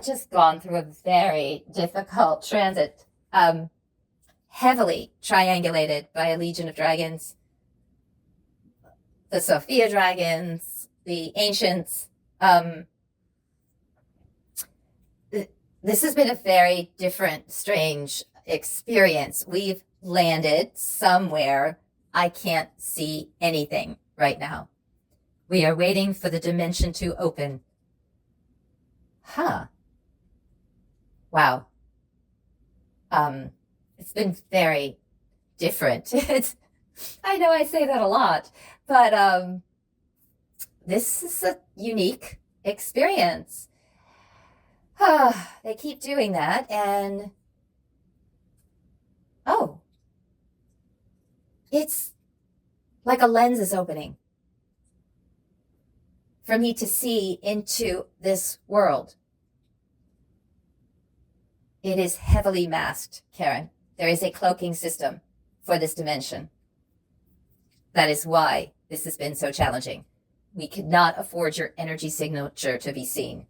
just gone through a very difficult transit, heavily triangulated by a legion of dragons, the Sophia dragons, the ancients. This has been a very different, strange experience. We've landed somewhere. I can't see anything right now. We are waiting for the dimension to open. Huh. Wow. It's been very different. I know I say that a lot, but this is a unique experience. They keep doing that, and oh, it's like a lens is opening for me to see into this world. It is heavily masked, Karen. There is a cloaking system for this dimension. That is why this has been so challenging. We could not afford your energy signature to be seen.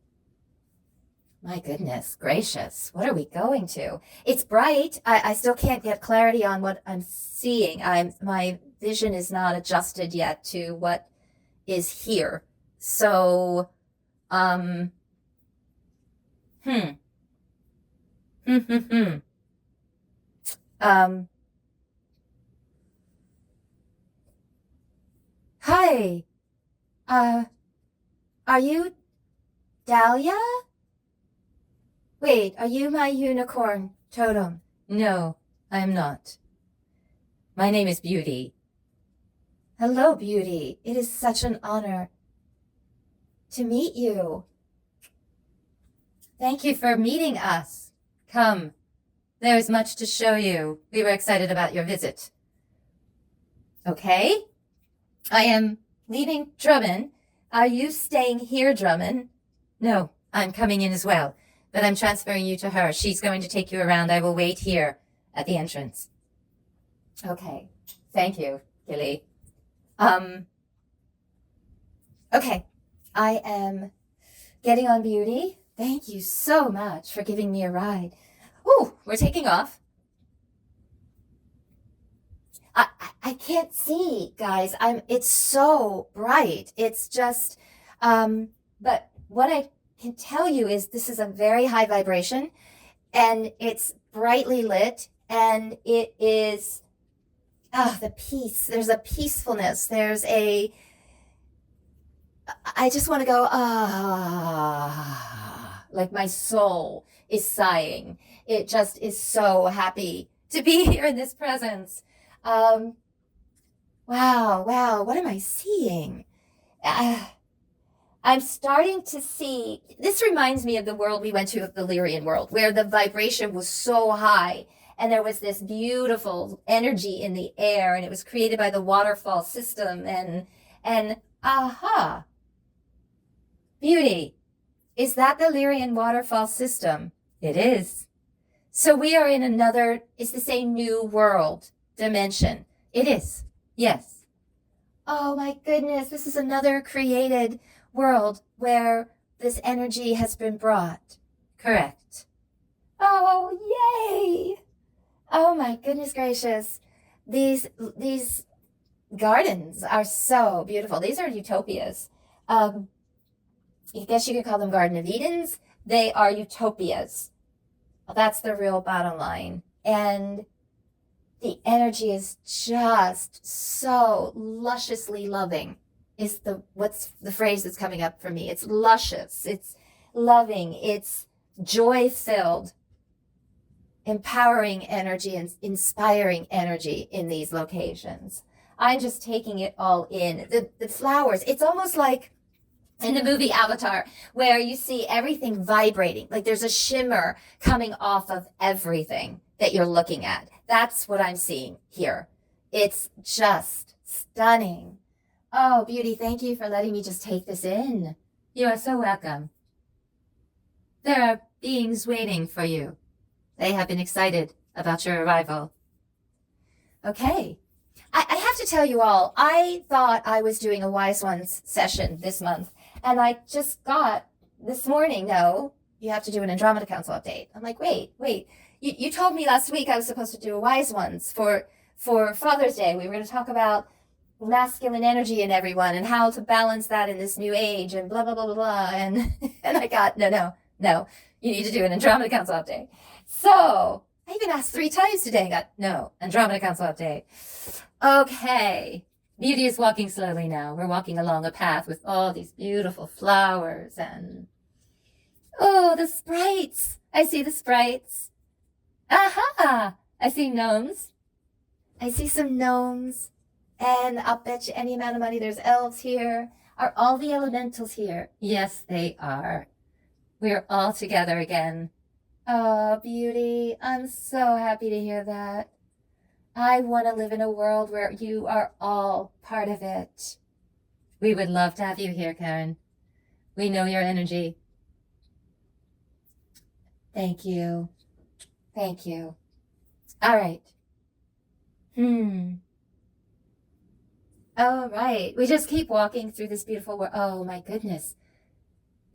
My goodness gracious, what are we going to? It's bright. I still can't get clarity on what I'm seeing. My vision is not adjusted yet to what is here. So, Hi. Are you Dahlia? Wait, are you my unicorn totem? No, I am not. My name is Beauty. Hello, Beauty. It is such an honor to meet you. Thank you for meeting us. Come. There is much to show you. We were excited about your visit. Okay. I am leaving Drummond. Are you staying here, Drummond? No, I'm coming in as well. But I'm transferring you to her. She's going to take you around. I will wait here at the entrance. Okay. Thank you, Gilly. Okay. I am getting on Beauty. Thank you so much for giving me a ride. Ooh, we're taking off. I can't see, guys. It's so bright. It's just, but what I can tell you is this is a very high vibration, and it's brightly lit, and it is, the peace. There's a peacefulness. I just want to go, like my soul is sighing. It just is so happy to be here in this presence. Wow, what am I seeing? I'm starting to see, this reminds me of the world we went to, of the Lyrian world, where the vibration was so high and there was this beautiful energy in the air, and it was created by the waterfall system, and aha, Beauty. Is that the Lyrian waterfall system? It is. So we are in is this a new world dimension? It is. Yes. Oh my goodness, this is another created world where this energy has been brought. Correct. Oh, yay! Oh my goodness gracious. These gardens are so beautiful. These are utopias. I guess you could call them Garden of Edens. They are utopias. That's the real bottom line. And the energy is just so lusciously loving is what's the phrase that's coming up for me. It's luscious. It's loving. It's joy-filled, empowering energy and inspiring energy in these locations. I'm just taking it all in. The flowers, it's almost like in the movie Avatar, where you see everything vibrating, like there's a shimmer coming off of everything that you're looking at. That's what I'm seeing here. It's just stunning. Oh, Beauty, thank you for letting me just take this in. You are so welcome. There are beings waiting for you. They have been excited about your arrival. Okay. I have to tell you all, I thought I was doing a Wise Ones session this month, and I just got this morning, no, you have to do an Andromeda Council update. I'm like, wait. You told me last week I was supposed to do a Wise Ones for Father's Day. We were going to talk about masculine energy in everyone and how to balance that in this new age and blah, blah, blah, blah, blah. And I got, no. You need to do an Andromeda Council update. So I even asked 3 times today and got, no, Andromeda Council update. Okay. Beauty is walking slowly now. We're walking along a path with all these beautiful flowers and, oh, the sprites. I see the sprites. Aha! I see gnomes. I see some gnomes. And I'll bet you any amount of money there's elves here. Are all the elementals here? Yes, they are. We're all together again. Oh, beauty. I'm so happy to hear that. I want to live in a world where you are all part of it. We would love to have you here, Karen. We know your energy. Thank you. Thank you. All right. All right. We just keep walking through this beautiful world. Oh, my goodness.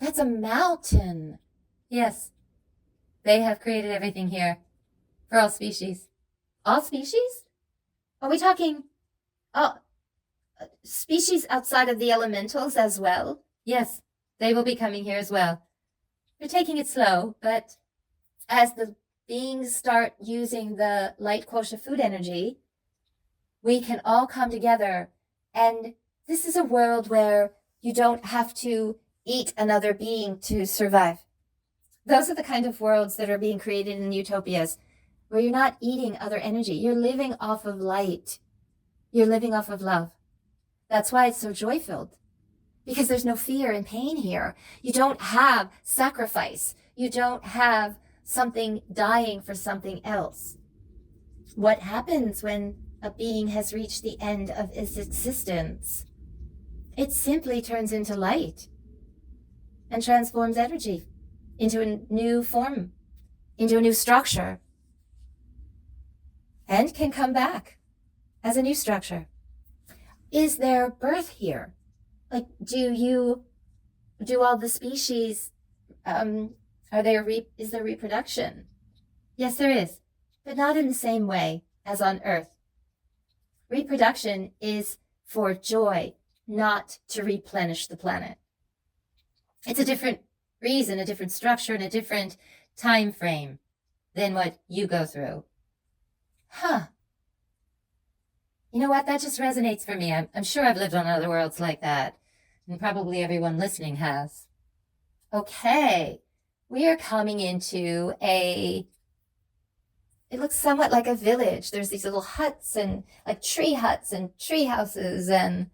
That's a mountain. Yes. They have created everything here for all species. All species? Are we talking species outside of the elementals as well? Yes. They will be coming here as well. We're taking it slow, but as the beings start using the light kosha food energy, we can all come together. And this is a world where you don't have to eat another being to survive. Those are the kind of worlds that are being created in utopias, where you're not eating other energy. You're living off of light. You're living off of love. That's why it's so joy-filled, because there's no fear and pain here. You don't have sacrifice. You don't have something dying for something else. What happens when a being has reached the end of its existence? It simply turns into light and transforms energy into a new form, into a new structure, and can come back as a new structure. Is there birth here? Like, do all the species, is there reproduction? Yes, there is, but not in the same way as on Earth. Reproduction is for joy, not to replenish the planet. It's a different reason, a different structure, and a different time frame than what you go through. You know what? That just resonates for me. I'm sure I've lived on other worlds like that, and probably everyone listening has. Okay, we are coming into it looks somewhat like a village. There's these little huts and like tree huts and tree houses and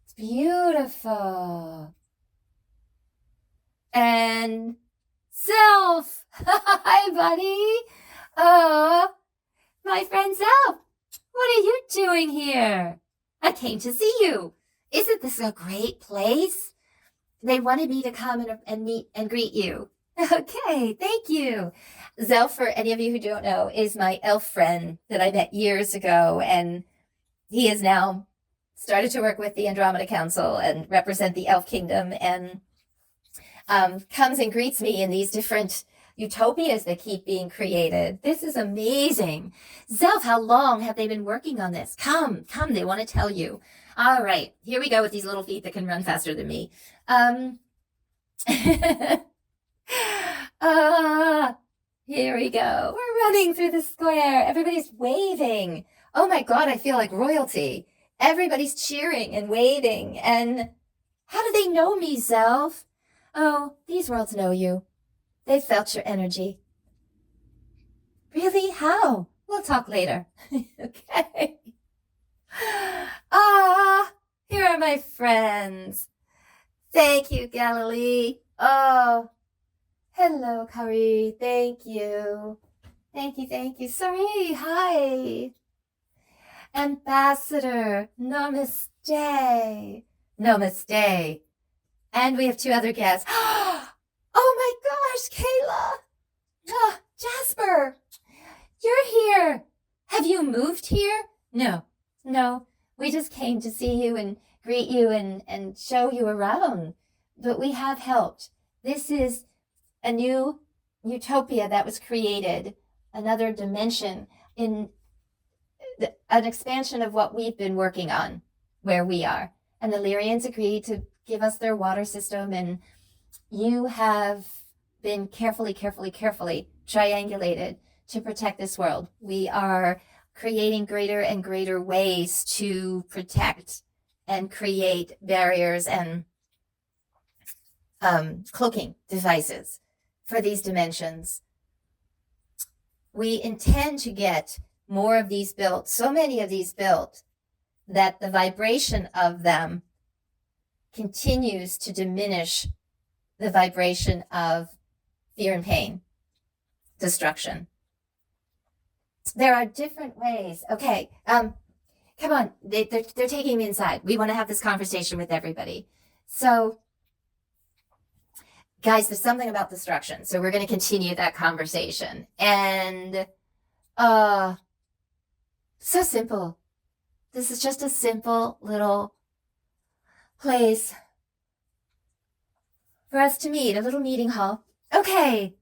it's beautiful. And Self, hi buddy. My friend Self, what are you doing here? I came to see you. Isn't this a great place? They wanted me to come and meet and greet you. Okay, thank you. Zelf, for any of you who don't know, is my elf friend that I met years ago, and he has now started to work with the Andromeda Council and represent the elf kingdom, and comes and greets me in these different utopias that keep being created. This is amazing. Zelf, how long have they been working on this? Come, they want to tell you. All right, here we go with these little feet that can run faster than me. Here we go. We're running through the square. Everybody's waving. Oh my God, I feel like royalty. Everybody's cheering and waving. And how do they know me, Zelf? Oh, these worlds know you. They felt your energy. Really? How? We'll talk later. Okay. Here are my friends. Thank you, Galilee. Oh, hello, Kari. Thank you. Thank you. Sorry, hi. Ambassador, namaste. Namaste. And we have 2 other guests. Oh my gosh, Kayla. Jasper, you're here. Have you moved here? No. We just came to see you and greet you and show you around. but we have helped. This is a new utopia that was created, another dimension in an expansion of what we've been working on where we are. And the Lyrians agreed to give us their water system, and you have been carefully triangulated to protect this world. We are creating greater and greater ways to protect and create barriers and cloaking devices for these dimensions. We intend to get more of these built, so many of these built, that the vibration of them continues to diminish the vibration of fear and pain, destruction. There are different ways. Okay, come on. They're taking me inside. We want to have this conversation with everybody. So, guys, there's something about destruction. So we're going to continue that conversation. And so simple. This is just a simple little place for us to meet, a little meeting hall. Okay.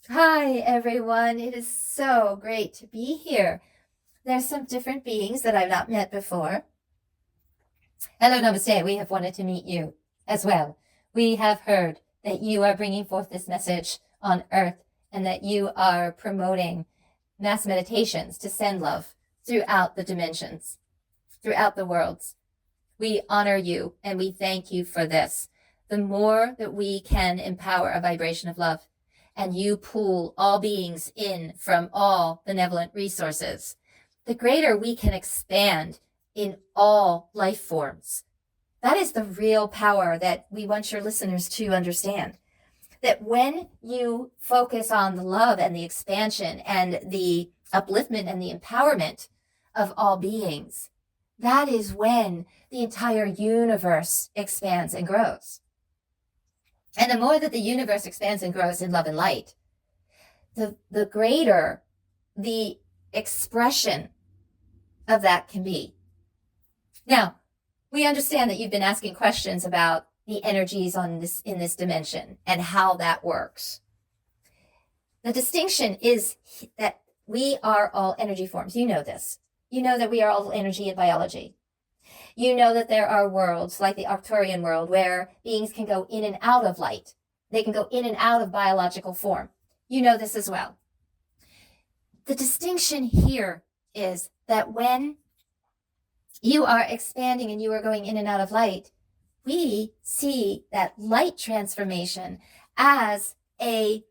Hi, everyone. It is so great to be here. There's some different beings that I've not met before. Hello, namaste. We have wanted to meet you as well. We have heard that you are bringing forth this message on Earth and that you are promoting mass meditations to send love throughout the dimensions, throughout the worlds. We honor you and we thank you for this. The more that we can empower a vibration of love, and you pull all beings in from all benevolent resources, the greater we can expand in all life forms. That is the real power that we want your listeners to understand. That when you focus on the love and the expansion and the upliftment and the empowerment of all beings, that is when the entire universe expands and grows. And the more that the universe expands and grows in love and light, the greater the expression of that can be. Now, we understand that you've been asking questions about the energies in this dimension and how that works. The distinction is that we are all energy forms. You know this. You know that we are all energy in biology. You know that there are worlds like the Arcturian world where beings can go in and out of light. They can go in and out of biological form. You know this as well. The distinction here is that when you are expanding and you are going in and out of light, we see that light transformation as a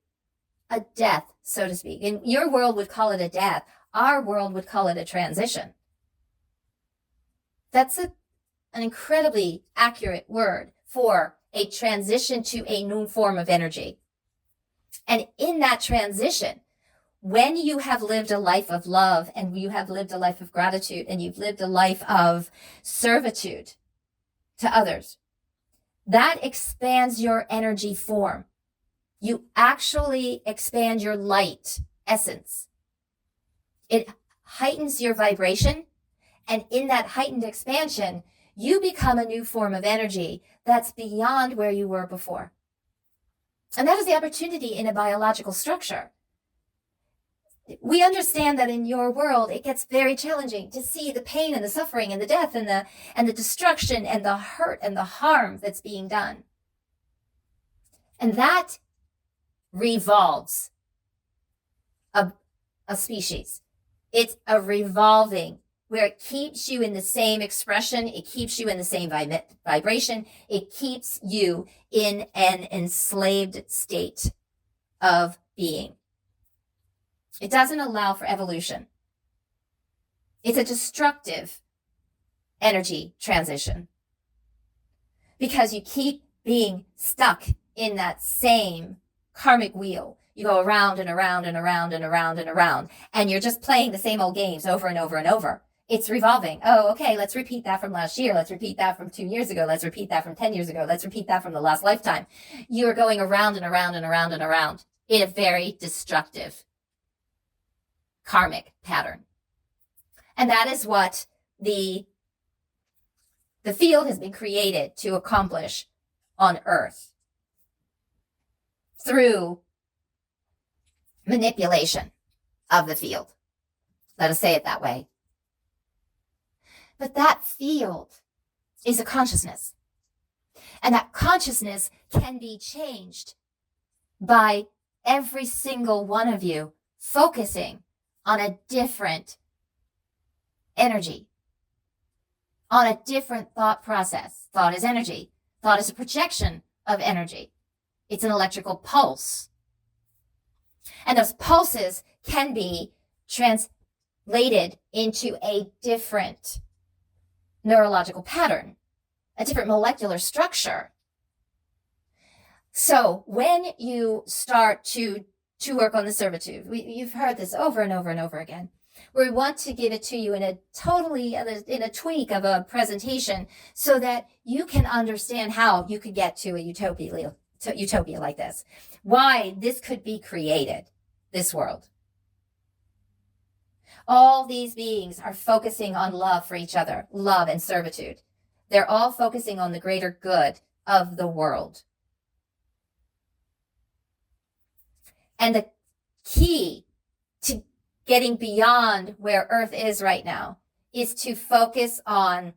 death, so to speak. And your world would call it a death. Our world would call it a transition. That's an incredibly accurate word for a transition to a new form of energy. And in that transition, when you have lived a life of love and you have lived a life of gratitude and you've lived a life of servitude to others, that expands your energy form. You actually expand your light essence. It heightens your vibration. And in that heightened expansion, you become a new form of energy that's beyond where you were before. And that is the opportunity in a biological structure. We understand that in your world, it gets very challenging to see the pain and the suffering and the death and the destruction and the hurt and the harm that's being done. And that revolves a species. It's a revolving where it keeps you in the same expression, it keeps you in the same vibration, it keeps you in an enslaved state of being. It doesn't allow for evolution. It's a destructive energy transition because you keep being stuck in that same karmic wheel. You go around and around and around and around and around, and you're just playing the same old games over and over and over. It's revolving. Oh, okay, let's repeat that from last year. Let's repeat that from 2 years ago. Let's repeat that from 10 years ago. Let's repeat that from the last lifetime. You're going around and around and around and around in a very destructive karmic pattern. And that is what the field has been created to accomplish on Earth through manipulation of the field. Let us say it that way. But that field is a consciousness. And that consciousness can be changed by every single one of you focusing on a different energy, on a different thought process. Thought is energy. Thought is a projection of energy. It's an electrical pulse. And those pulses can be translated into a different neurological pattern, a different molecular structure. So when you start to work on the servitude, you've heard this over and over and over again, where we want to give it to you in a tweak of a presentation so that you can understand how you could get to a utopia like this, why this could be created, this world. All these beings are focusing on love for each other, love and servitude. They're all focusing on the greater good of the world. And the key to getting beyond where Earth is right now is to focus on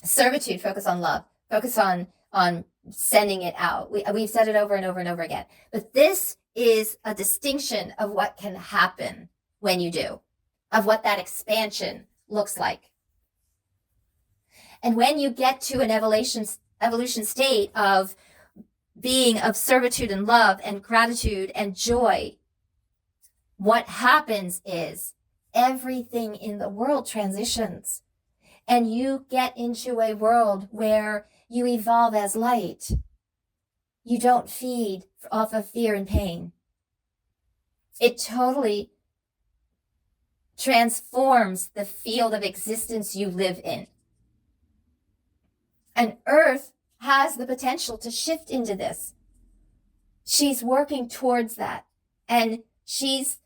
servitude, focus on love, focus on sending it out. We've said it over and over and over again. But this is a distinction of what can happen when you do, of what that expansion looks like. And when you get to an evolution state of being of servitude and love and gratitude and joy, what happens is everything in the world transitions, and you get into a world where you evolve as light. You don't feed off of fear and pain. It totally transforms the field of existence you live in. And Earth has the potential to shift into this. She's working towards that. And she's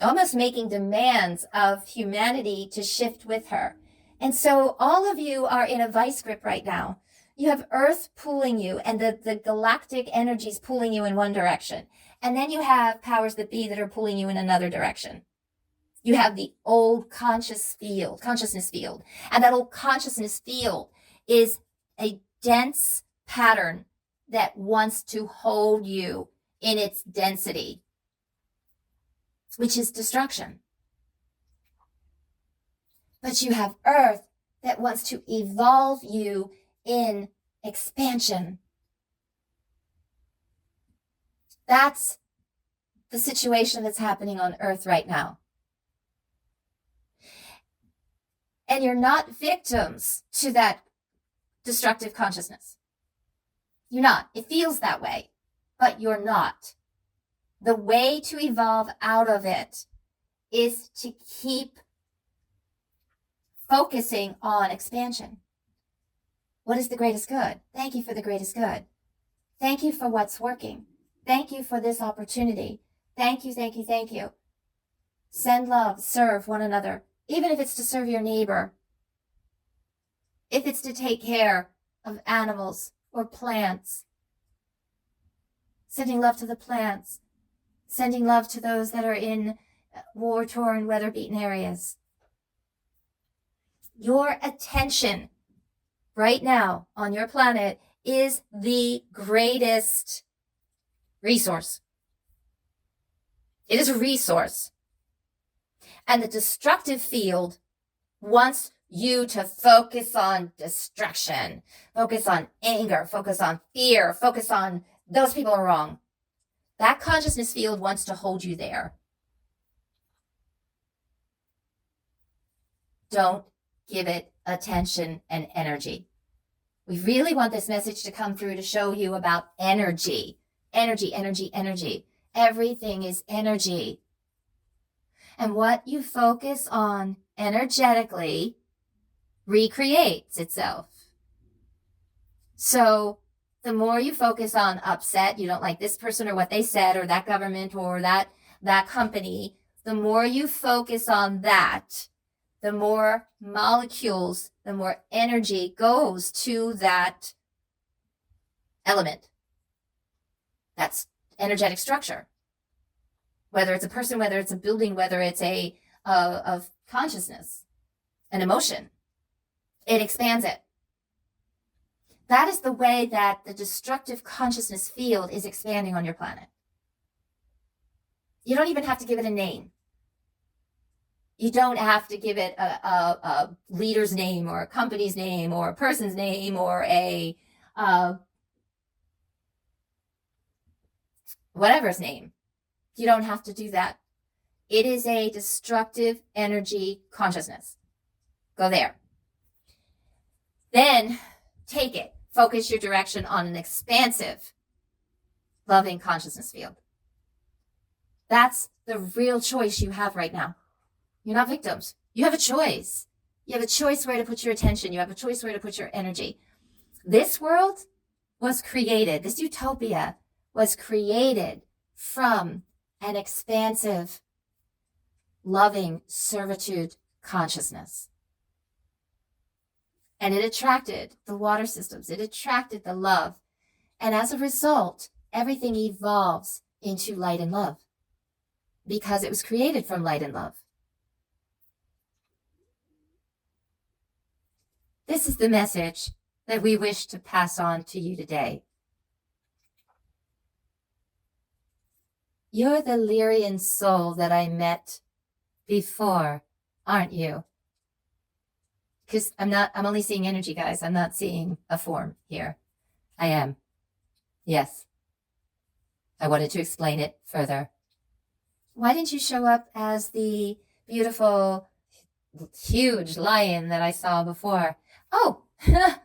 almost making demands of humanity to shift with her. And so all of you are in a vice grip right now. You have Earth pulling you and the galactic energies pulling you in one direction. And then you have powers that be that are pulling you in another direction. You have the old consciousness field. And that old consciousness field is a dense pattern that wants to hold you in its density, which is destruction. But you have Earth that wants to evolve you in expansion. That's the situation that's happening on Earth right now. And you're not victims to that destructive consciousness. You're not. It feels that way, but you're not. The way to evolve out of it is to keep focusing on expansion. What is the greatest good? Thank you for the greatest good. Thank you for what's working. Thank you for this opportunity. Thank you, thank you, thank you. Send love, serve one another, even if it's to serve your neighbor. If it's to take care of animals or plants. Sending love to the plants. Sending love to those that are in war-torn, weather-beaten areas. Your attention right now on your planet is the greatest resource. It is a resource. And the destructive field wants you to focus on destruction, focus on anger, focus on fear, focus on those people are wrong. That consciousness field wants to hold you there. Don't give it attention and energy. We really want this message to come through to show you about energy. Energy, energy, energy. Everything is energy. And what you focus on energetically recreates itself. So the more you focus on upset, you don't like this person or what they said or that government or that company, the more you focus on that, the more molecules, the more energy goes to that element. That's energetic structure. Whether it's a person, whether it's a building, whether it's a of consciousness, an emotion, it expands it. That is the way that the destructive consciousness field is expanding on your planet. You don't even have to give it a name. You don't have to give it a leader's name or a company's name or a person's name or a whatever's name. You don't have to do that. It is a destructive energy consciousness. Go there. Then take it. Focus your direction on an expansive, loving consciousness field. That's the real choice you have right now. You're not victims. You have a choice. You have a choice where to put your attention. You have a choice where to put your energy. This world was created, this utopia was created from an expansive, loving servitude consciousness. And it attracted the water systems. It attracted the love. And as a result, everything evolves into light and love because it was created from light and love. This is the message that we wish to pass on to you today. You're the Lyrian soul that I met before, aren't you? Because I'm only seeing energy, guys. I'm not seeing a form here. I am. Yes. I wanted to explain it further. Why didn't you show up as the beautiful, huge lion that I saw before? Oh, the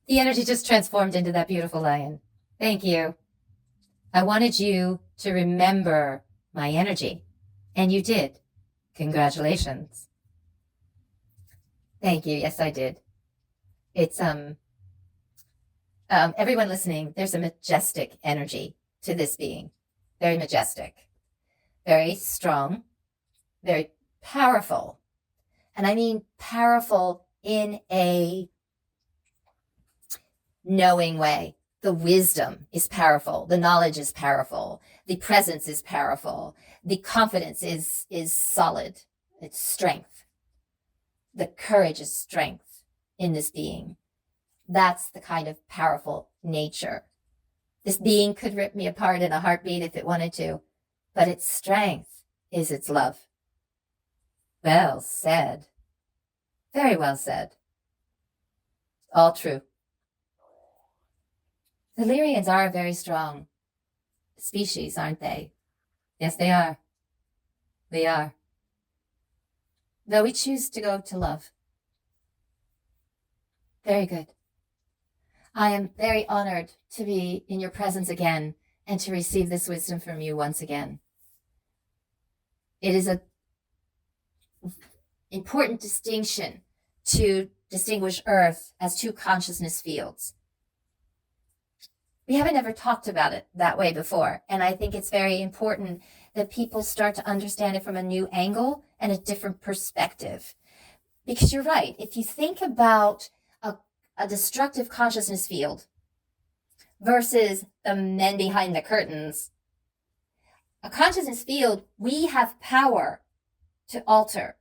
energy just transformed into that beautiful lion. Thank you. I wanted you to remember my energy, and you did. Congratulations. Thank you. Yes, I did. It's, everyone listening, there's a majestic energy to this being. Very majestic, very strong, very powerful. And I mean powerful in a knowing way. The wisdom is powerful. The knowledge is powerful. The presence is powerful. The confidence is solid. It's strength. The courage is strength in this being. That's the kind of powerful nature. This being could rip me apart in a heartbeat if it wanted to, but its strength is its love. Well said. Very well said. All true. The Lyrians are a very strong species, aren't they? Yes, they are. We are. Though we choose to go to love. Very good. I am very honored to be in your presence again and to receive this wisdom from you once again. It is an important distinction to distinguish Earth as two consciousness fields. We haven't ever talked about it that way before, and I think it's very important that people start to understand it from a new angle and a different perspective. Because you're right, if you think about a destructive consciousness field versus the men behind the curtains, a consciousness field we have power to alter.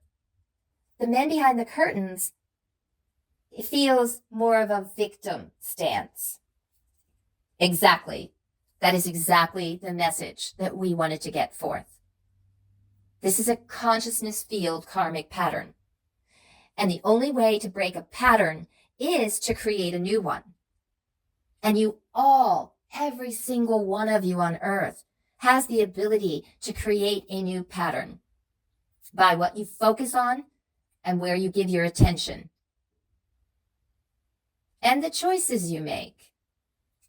The men behind the curtains, it feels more of a victim stance. Exactly. That is exactly the message that we wanted to get forth. This is a consciousness field karmic pattern. And the only way to break a pattern is to create a new one. And you all, every single one of you on earth, has the ability to create a new pattern by what you focus on and where you give your attention. And the choices you make.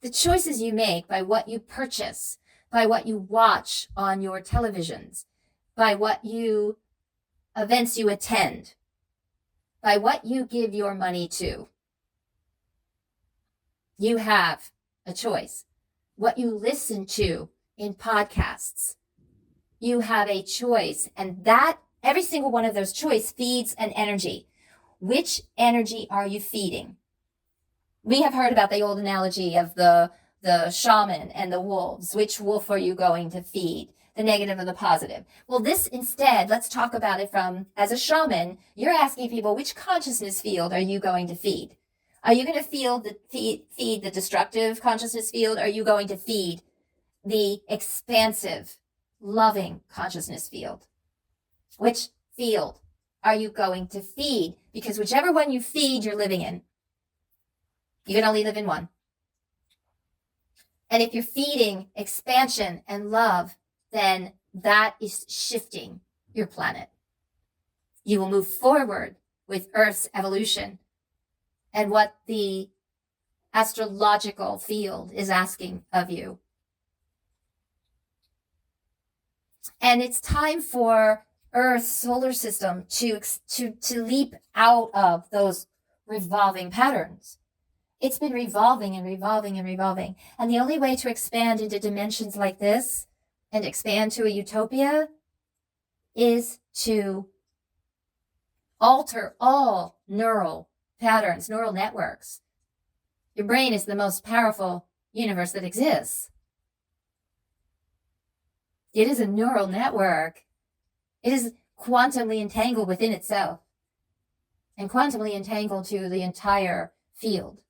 The choices you make by what you purchase, by what you watch on your televisions, by what events you attend, by what you give your money to. You have a choice. What you listen to in podcasts, you have a choice. And that, every single one of those choices feeds an energy. Which energy are you feeding? We have heard about the old analogy of the shaman and the wolves. Which wolf are you going to feed? The negative or the positive? Well, this instead, let's talk about it from, as a shaman, you're asking people, which consciousness field are you going to feed? Are you going to feed the destructive consciousness field? Or are you going to feed the expansive, loving consciousness field? Which field are you going to feed? Because whichever one you feed, you're living in. You can only live in one. And if you're feeding expansion and love, then that is shifting your planet. You will move forward with Earth's evolution and what the astrological field is asking of you. And it's time for Earth's solar system to leap out of those revolving patterns. It's been revolving and revolving and revolving. And the only way to expand into dimensions like this and expand to a utopia is to alter all neural patterns, neural networks. Your brain is the most powerful universe that exists. It is a neural network. It is quantumly entangled within itself and quantumly entangled to the entire field.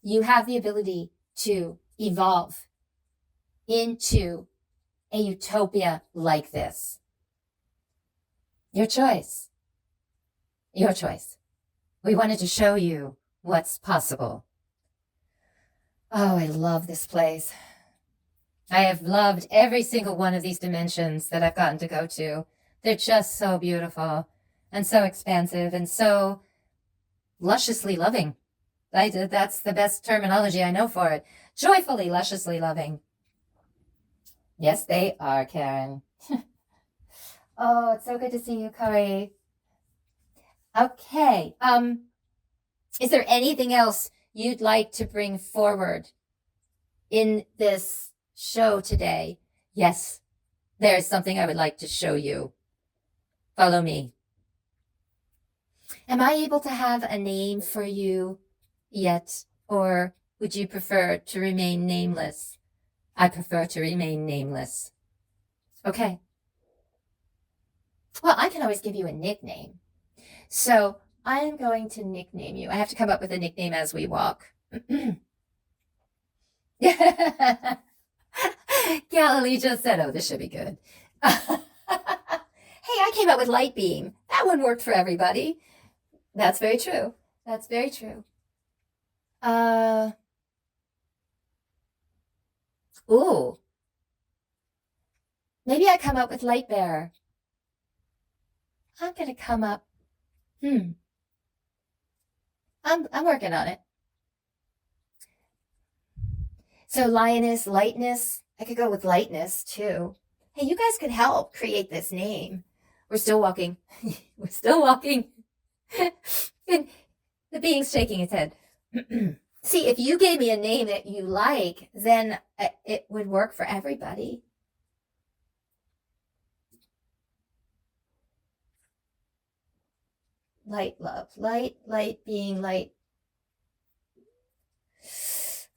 You have the ability to evolve into a utopia like this. Your choice. Your choice. We wanted to show you what's possible. Oh, I love this place. I have loved every single one of these dimensions that I've gotten to go to. They're just so beautiful and so expansive and so lusciously loving. That's the best terminology I know for it. Joyfully, lusciously loving. Yes, they are, Karen. Oh, it's so good to see you, Corey. Okay. Is there anything else you'd like to bring forward in this show today? Yes, there is something I would like to show you. Follow me. Am I able to have a name for you yet, or would you prefer to remain nameless? I prefer to remain nameless. Okay. Well, I can always give you a nickname. So I am going to nickname you. I have to come up with a nickname as we walk. Galilee just said, oh, this should be good. Hey, I came up with light beam. That one worked for everybody. That's very true. That's very true. Ooh. Maybe I come up with light bearer. I'm going to come up. I'm working on it. So lioness, lightness. I could go with lightness too. Hey, you guys could help create this name. We're still walking. We're still walking. And the being's shaking its head. See, if you gave me a name that you like, then it would work for everybody. Light love. Light being light.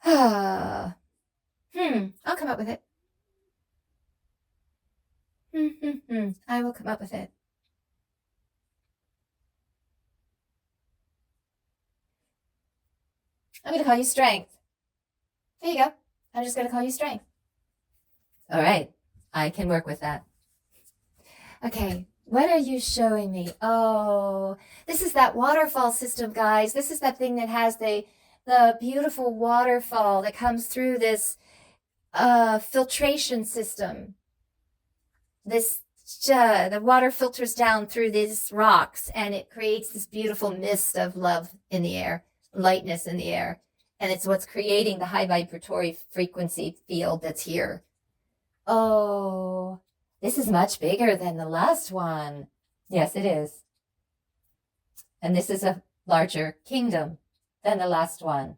I'll come up with it. I will come up with it. I'm going to call you Strength. There you go. I'm just going to call you Strength. All right. I can work with that. Okay. What are you showing me? Oh, this is that waterfall system, guys. This is that thing that has the beautiful waterfall that comes through this filtration system. The water filters down through these rocks, and it creates this beautiful mist of love in the air, lightness in the air. And it's what's creating the high vibratory frequency field that's here. Oh, this is much bigger than the last one. Yes, it is. And this is a larger kingdom than the last one.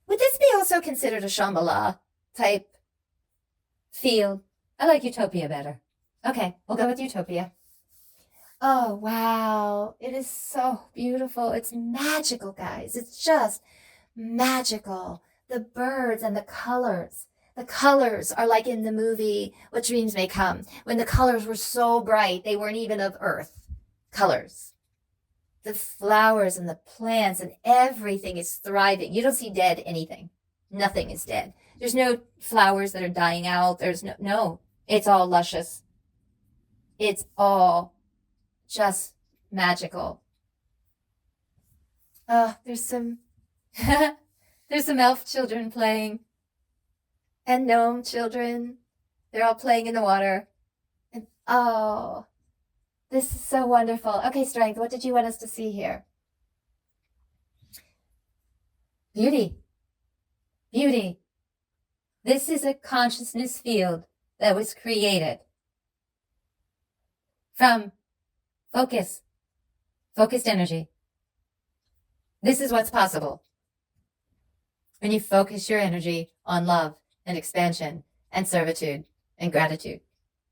Would this be also considered a Shambhala type field? I like Utopia better. Okay, we'll go with Utopia. Oh, wow. It is so beautiful. It's magical, guys. It's just magical. The birds and the colors. The colors are like in the movie What Dreams May Come, when the colors were so bright, they weren't even of earth colors. The flowers and the plants and everything is thriving. You don't see dead anything. Nothing is dead. There's no flowers that are dying out. There's no. It's all luscious. It's all just magical. Oh, there's some there's some elf children playing and gnome children. They're all playing in the water. And oh, this is so wonderful. Okay, Strength, what did you want us to see here? Beauty. Beauty. This is a consciousness field that was created from focused energy. This is what's possible when you focus your energy on love and expansion and servitude and gratitude.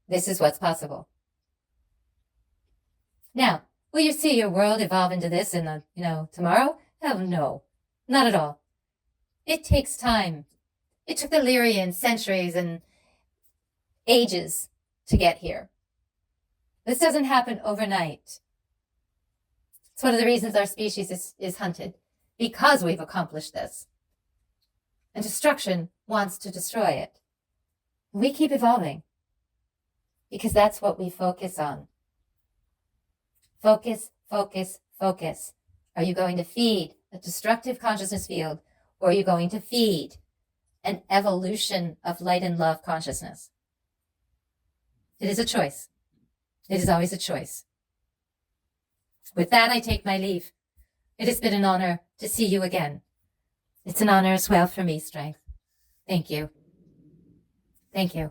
This is what's possible. Now, will you see your world evolve into this in tomorrow? Oh, no, not at all. It takes time. It took the Lyrian centuries and ages to get here. This doesn't happen overnight. It's one of the reasons our species is hunted, because we've accomplished this. And destruction wants to destroy it. We keep evolving because that's what we focus on. Focus, focus, focus. Are you going to feed a destructive consciousness field, or are you going to feed an evolution of light and love consciousness? It is a choice. It is always a choice. With that, I take my leave. It has been an honor to see you again. It's an honor as well for me, Strength. Thank you. Thank you.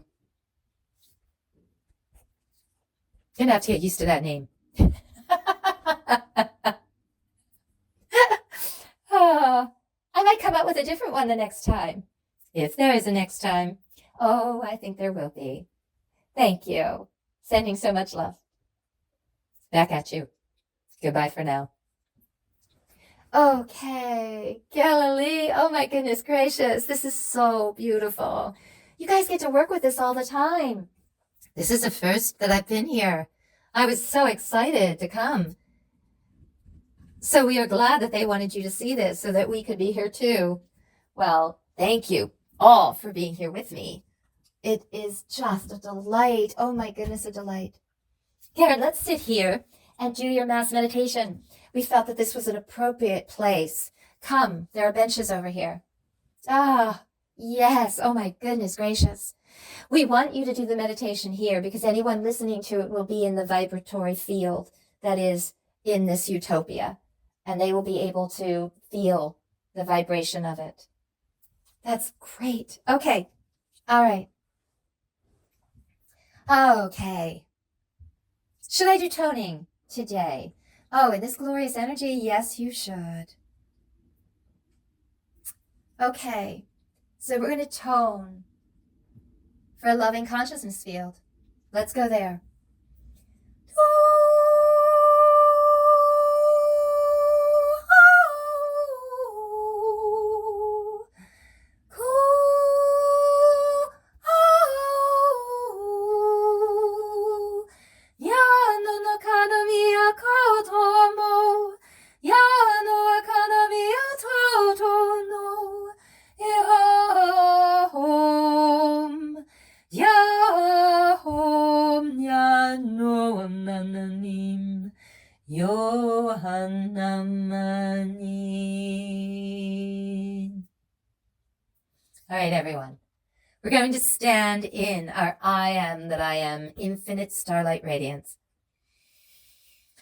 You're going to have to get used to that name. Oh, I might come up with a different one the next time. If there is a next time. Oh, I think there will be. Thank you. Sending so much love. Back at you. Goodbye for now. Okay, Galilee. Oh my goodness gracious. This is so beautiful. You guys get to work with this all the time. This is the first that I've been here. I was so excited to come. So we are glad that they wanted you to see this so that we could be here too. Well, thank you all for being here with me. It is just a delight. Oh my goodness, a delight. Here, let's sit here and do your mass meditation. We felt that this was an appropriate place. Come, there are benches over here. Ah, yes. Oh my goodness gracious. We want you to do the meditation here because anyone listening to it will be in the vibratory field that is in this utopia, and they will be able to feel the vibration of it. That's great. Okay. All right. Okay. Should I do toning today? Oh, in this glorious energy? Yes, you should. Okay. So we're going to tone for a loving consciousness field. Let's go there. All right, everyone. We're going to stand in our I am that I am infinite starlight radiance.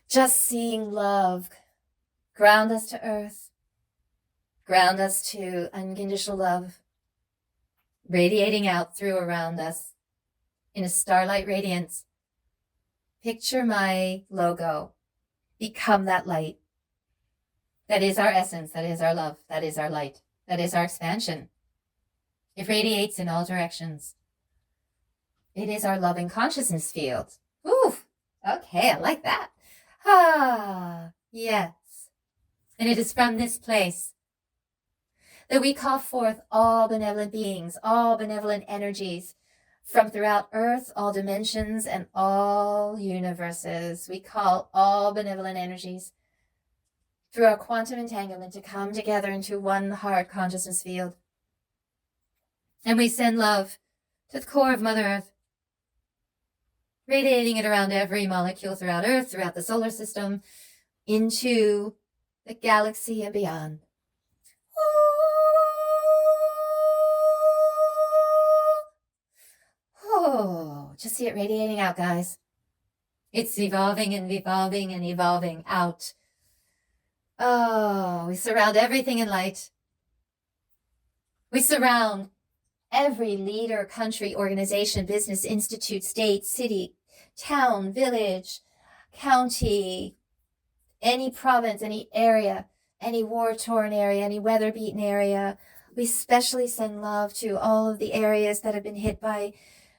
Just seeing love ground us to earth, ground us to unconditional love, radiating out through around us in a starlight radiance. Picture my logo. Become that light. That is our essence. That is our love. That is our light. That is our expansion. It radiates in all directions. It is our loving consciousness field. Ooh, okay, I like that. Ah, yes. And it is from this place that we call forth all benevolent beings, all benevolent energies from throughout Earth, all dimensions, and all universes. We call all benevolent energies through our quantum entanglement to come together into one heart consciousness field. And we send love to the core of Mother Earth, radiating it around every molecule throughout Earth, throughout the solar system, into the galaxy and beyond. Oh, just see it radiating out, guys. It's evolving and evolving and evolving out. Oh, we surround everything in light. We surround every leader, country, organization, business, institute, state, city, town, village, county, any province, any area, any war-torn area, any weather-beaten area. We especially send love to all of the areas that have been hit by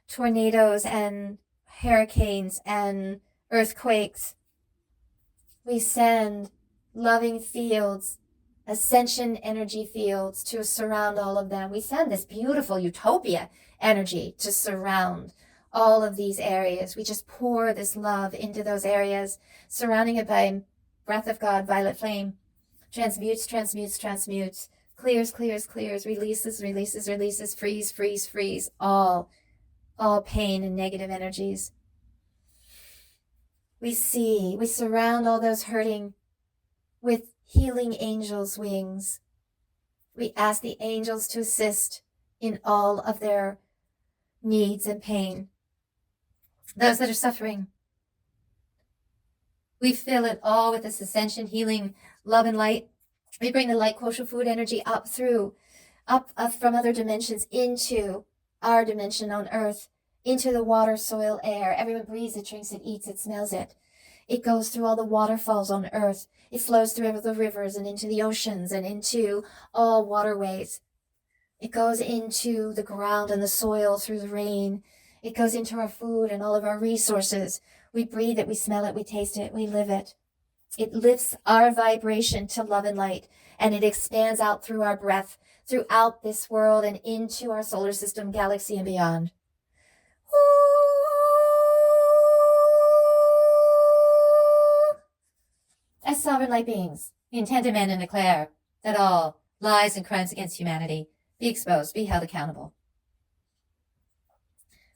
tornadoes and hurricanes and earthquakes. We send loving fields, ascension energy fields to surround all of them. We send this beautiful utopia energy to surround all of these areas. We just pour this love into those areas, surrounding it by breath of God, violet flame, transmutes, transmutes, transmutes, clears, clears, clears, releases, releases, releases, freeze, freeze, freeze, all pain and negative energies. We surround all those hurting with healing angels' wings. We ask the angels to assist in all of their needs and pain. Those that are suffering, we fill it all with this ascension, healing, love, and light. We bring the light kosher food energy up from other dimensions into our dimension on Earth, into the water, soil, air. Everyone breathes it, drinks it, eats it, smells it. It goes through all the waterfalls on Earth. It flows through the rivers and into the oceans and into all waterways. It goes into the ground and the soil through the rain. It goes into our food and all of our resources. We breathe it, we smell it, we taste it, we live it. It lifts our vibration to love and light, and it expands out through our breath, throughout this world and into our solar system, galaxy, and beyond. As sovereign light beings, we intend to amend and declare that all lies and crimes against humanity be exposed, be held accountable.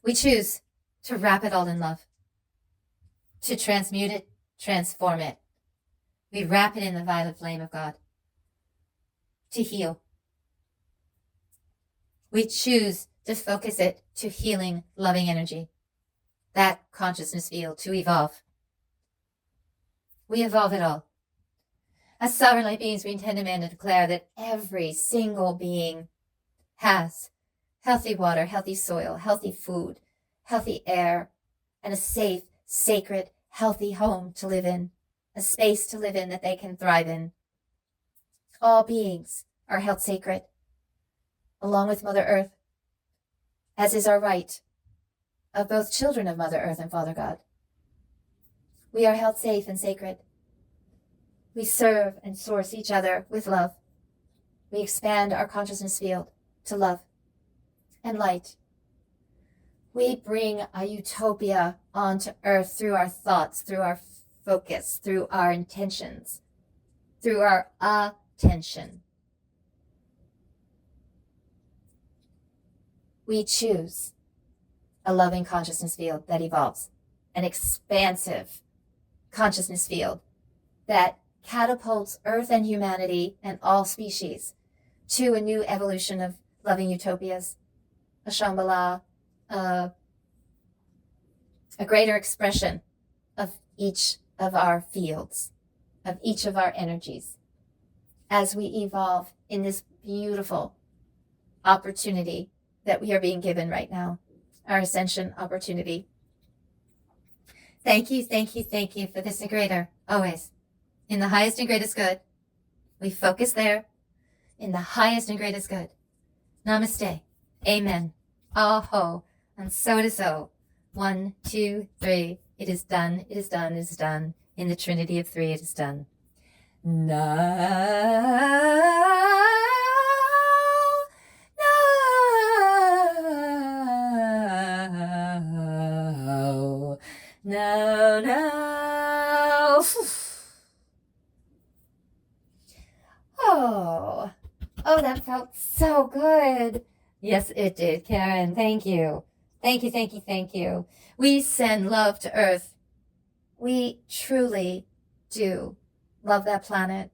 We choose to wrap it all in love, to transmute it, transform it. We wrap it in the violet flame of God, to heal. We choose to focus it to healing, loving energy, that consciousness field, to evolve. We evolve it all. As sovereign light beings, we intend to amend and declare that every single being has healthy water, healthy soil, healthy food, healthy air, and a safe, sacred, healthy home to live in, a space to live in that they can thrive in. All beings are held sacred, along with Mother Earth, as is our right of both children of Mother Earth and Father God. We are held safe and sacred. We serve and source each other with love. We expand our consciousness field to love and light. We bring a utopia onto Earth through our thoughts, through our focus, through our intentions, through our attention. We choose a loving consciousness field that evolves, an expansive consciousness field that catapults Earth and humanity and all species to a new evolution of loving utopias, a Shambhala, a greater expression of each of our fields, of each of our energies, as we evolve in this beautiful opportunity that we are being given right now, our ascension opportunity. Thank you, thank you, thank you for this and greater, always. In the highest and greatest good. We focus there, in the highest and greatest good. Namaste. Amen. Aho. And so it is so. 1, 2, 3. It is done, it is done, it is done. In the Trinity of Three, it is done. Now, now, now. Oh, that felt so good. Yes, it did, Karen. Thank you. Thank you, thank you, thank you. We send love to Earth. We truly do love that planet.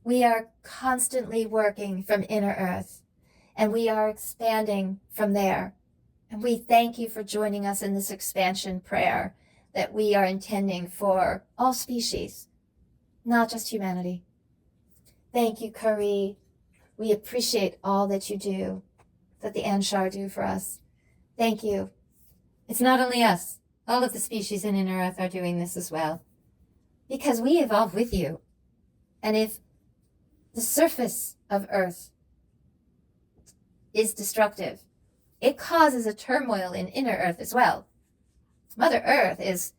We are constantly working from inner Earth, and we are expanding from there. And we thank you for joining us in this expansion prayer that we are intending for all species, not just humanity. Thank you, Kari. We appreciate all that you do, that the Anshar do for us. Thank you. It's not only us. All of the species in inner Earth are doing this as well. Because we evolve with you. And if the surface of Earth is destructive, it causes a turmoil in inner Earth as well. Mother Earth is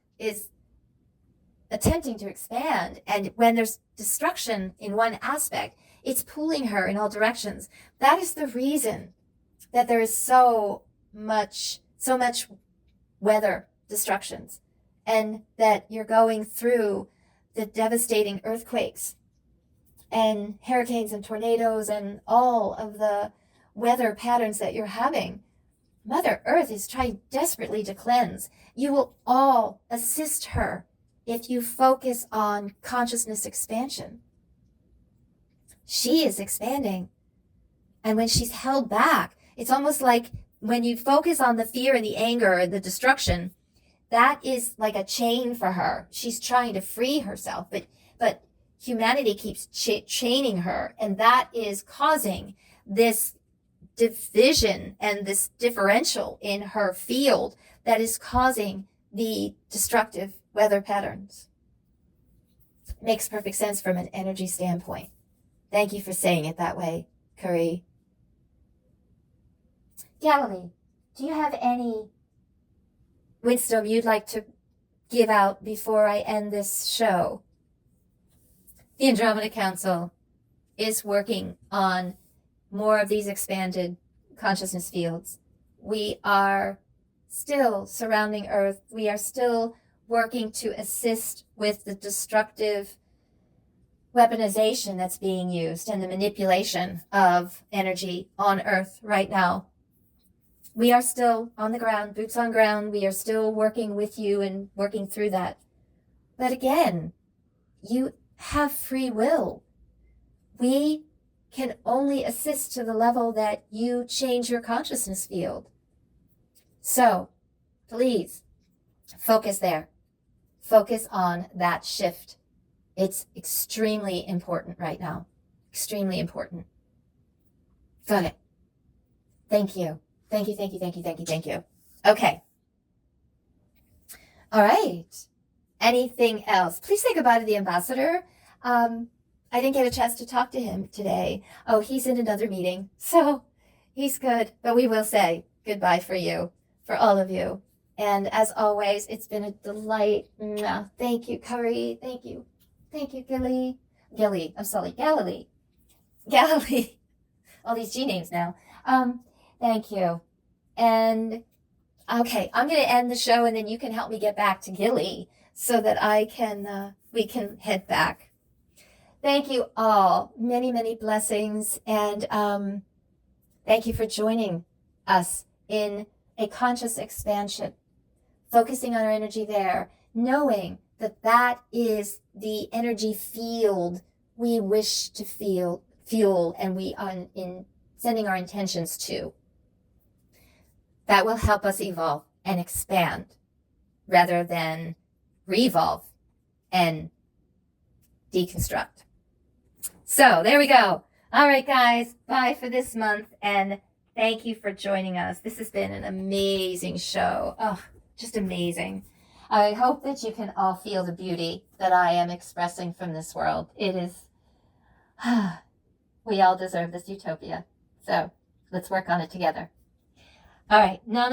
attempting to expand, and when there's destruction in one aspect, it's pulling her in all directions. That is the reason that there is so much weather destructions, and that you're going through the devastating earthquakes and hurricanes and tornadoes and all of the weather patterns that you're having. Mother Earth is trying desperately to cleanse. You will all assist her if you focus on consciousness expansion. She is expanding. And when she's held back, it's almost like when you focus on the fear and the anger and the destruction, that is like a chain for her. She's trying to free herself, but humanity keeps chaining her, and that is causing this division and this differential in her field that is causing the destructive weather patterns. Makes perfect sense from an energy standpoint. Thank you for saying it that way, Kari. Galilee, do you have any wisdom you'd like to give out before I end this show? The Andromeda Council is working on more of these expanded consciousness fields. We are still surrounding Earth. We are still working to assist with the destructive weaponization that's being used and the manipulation of energy on Earth right now. We are still on the ground, boots on ground. We are still working with you and working through that. But again, you have free will. We can only assist to the level that you change your consciousness field. So, please, focus there. Focus on that shift. It's extremely important right now. Extremely important. Got it. Thank you. Thank you, thank you, thank you, thank you, thank you. Okay. All right. Anything else? Please say goodbye to the ambassador. I didn't get a chance to talk to him today. Oh, he's in another meeting, so he's good. But we will say goodbye for you, for all of you. And as always, it's been a delight. Thank you, Kari. Thank you. Thank you, Galilee. Galilee. All these G names now. Thank you. And okay, I'm going to end the show, and then you can help me get back to Gilly so that we can head back. Thank you all. Many, many blessings. And thank you for joining us in a conscious expansion, focusing on our energy there, knowing that that is the energy field we wish to fuel, and we are in sending our intentions to. That will help us evolve and expand rather than revolve and deconstruct. So there we go. All right, guys, bye for this month, and thank you for joining us. This has been an amazing show. Oh, just amazing. I hope that you can all feel the beauty that I am expressing from this world. It is, we all deserve this utopia. So let's work on it together. All right, namaste.